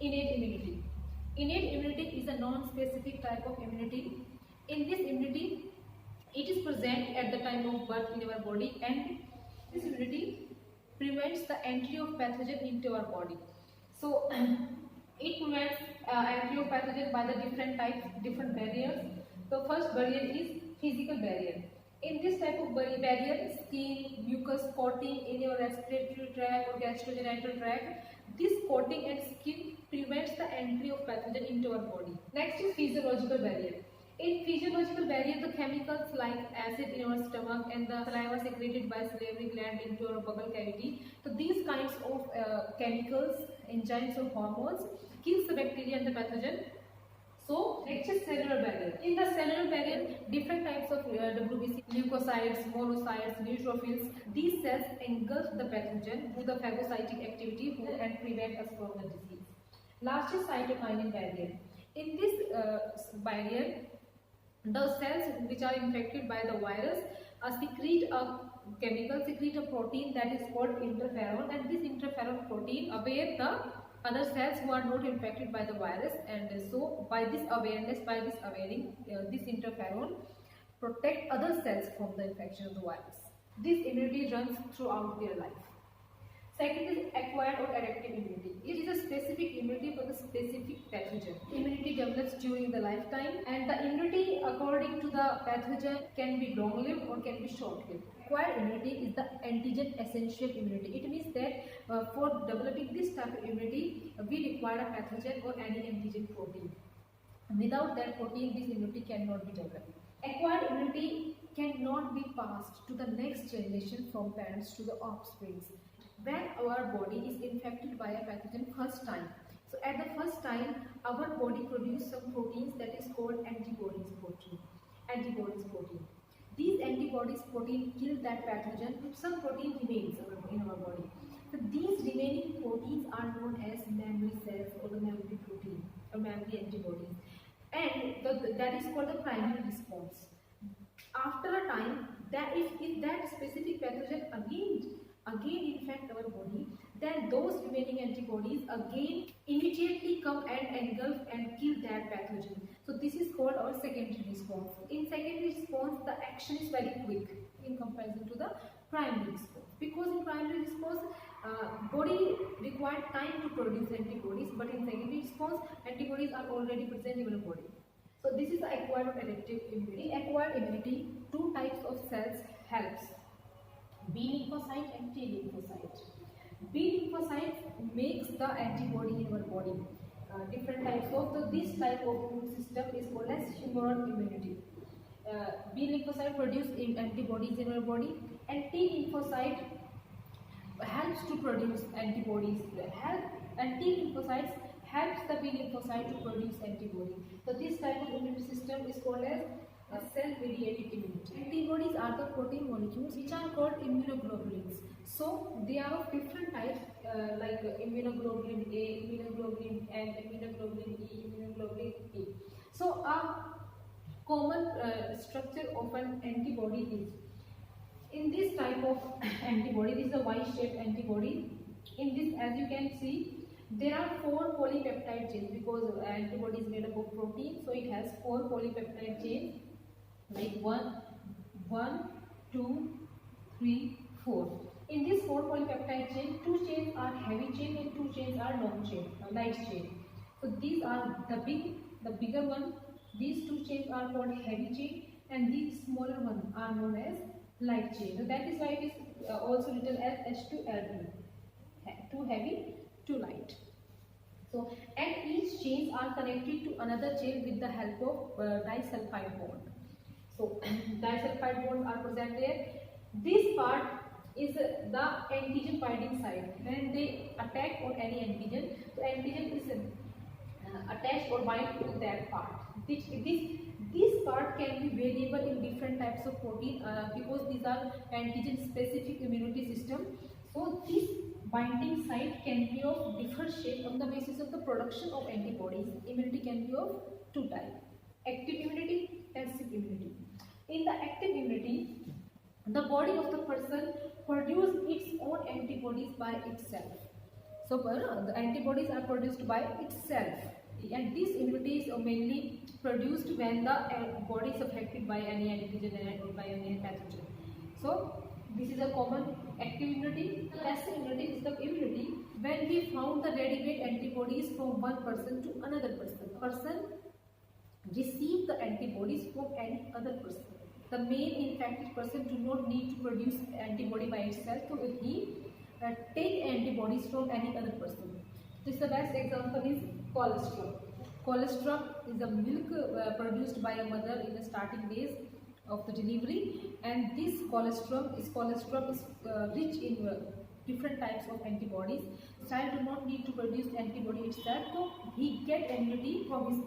Innate immunity. Innate immunity is a non-specific type of immunity. In this immunity, it is present at the time of birth in our body, and this immunity prevents the entry of pathogen into our body. So it prevents entry of pathogen by the different types, different barriers. The first barrier is physical barrier. In this type of barrier, skin, mucus coating in your respiratory tract or gastrointestinal tract, this coating and skin prevents the entry of pathogen into our body. Next is physiological barrier. In physiological barrier, the chemicals like acid in our stomach and the saliva secreted by salivary gland into our buccal cavity. So these kinds of chemicals, enzymes or hormones kills the bacteria and the pathogen. So next is cellular barrier. In the cellular barrier, different types of WBC, leukocytes, monocytes, neutrophils. These cells engulf the pathogen through the phagocytic activity and prevent us from the disease. Last is cytokinin barrier. In this barrier, the cells which are infected by the virus secrete a chemical, secrete a protein that is called interferon, and this interferon protein aware the other cells who are not infected by the virus, and so by this awareness, by this awareing, this interferon protect other cells from the infection of the virus. This immunity runs throughout their life. Second is acquired or adaptive immunity. It is a specific immunity for the specific pathogen. Immunity develops during the lifetime, and the immunity according to the pathogen can be long-lived or can be short-lived. Acquired immunity is the antigen essential immunity. It means that for developing this type of immunity, we require a pathogen or any antigen protein. Without that protein, this immunity cannot be developed. Acquired immunity cannot be passed to the next generation from parents to the offsprings. When our body is infected by a pathogen first time, so at the first time our body produces some proteins that is called antibodies protein. These antibodies protein kill that pathogen. Some protein remains in our body. So these remaining proteins are known as memory cells or the memory protein or memory antibodies, and that is called the primary response. After a time, that if that specific pathogen again infect our body, then those remaining antibodies again immediately come and engulf and kill that pathogen. So this is called our secondary response. In secondary response, the action is very quick in comparison to the primary response, because in primary response body required time to produce antibodies, but in secondary response antibodies are already present in the body. So this is the acquired or adaptive immunity. In acquired immunity, two types of cells helps: B lymphocyte and T lymphocyte. B lymphocyte makes the antibody in our body. Different types of this type of immune system is called as humoral immunity. B lymphocyte produce antibodies in our body, and T lymphocyte helps to produce antibodies. And T lymphocytes helps the B lymphocyte to produce antibodies. So this type of immune system is called as cell-mediated immunity. Antibodies are the protein molecules which are called immunoglobulins. So they are of different types like immunoglobulin A, immunoglobulin N, immunoglobulin E, immunoglobulin E. So a common structure of an antibody is, in this type of antibody, this is a Y-shaped antibody. In this, as you can see, there are 4 polypeptide chains, because antibody is made up of protein, so it has 4 polypeptide chains, like 1, 2, 3, 4. In this 4 polypeptide chain, 2 chains are heavy chain and 2 chains are long chain, light chain. So these are the bigger one. These 2 chains are called heavy chain, and these smaller ones are known as light chain. So that is why it is also written as H2L2. 2 heavy, 2 light. So, and each chains are connected to another chain with the help of disulfide bond. So disulfide bonds are present there. This part is the antigen binding site. When they attack on any antigen, so antigen is attached or bind to that part. This part can be variable in different types of protein because these are antigen specific immunity system. So this binding site can be of different shape on the basis of the production of antibodies. Immunity can be of 2 types: active immunity, passive immunity. In the active immunity, the body of the person produces its own antibodies by itself. So the antibodies are produced by itself, and this immunity is mainly produced when the body is affected by any antigen or by any pathogen. So this is a common active immunity. Passive immunity is the immunity when we found the ready-made antibodies from one person to another person. Person receive the antibodies from any other person. The main infected person do not need to produce antibody by itself, so he take antibodies from any other person. This the best example is colostrum. Colostrum is a milk produced by a mother in the starting days of the delivery, and this colostrum is rich in different types of antibodies. Child do not need to produce antibody itself, so he get immunity from his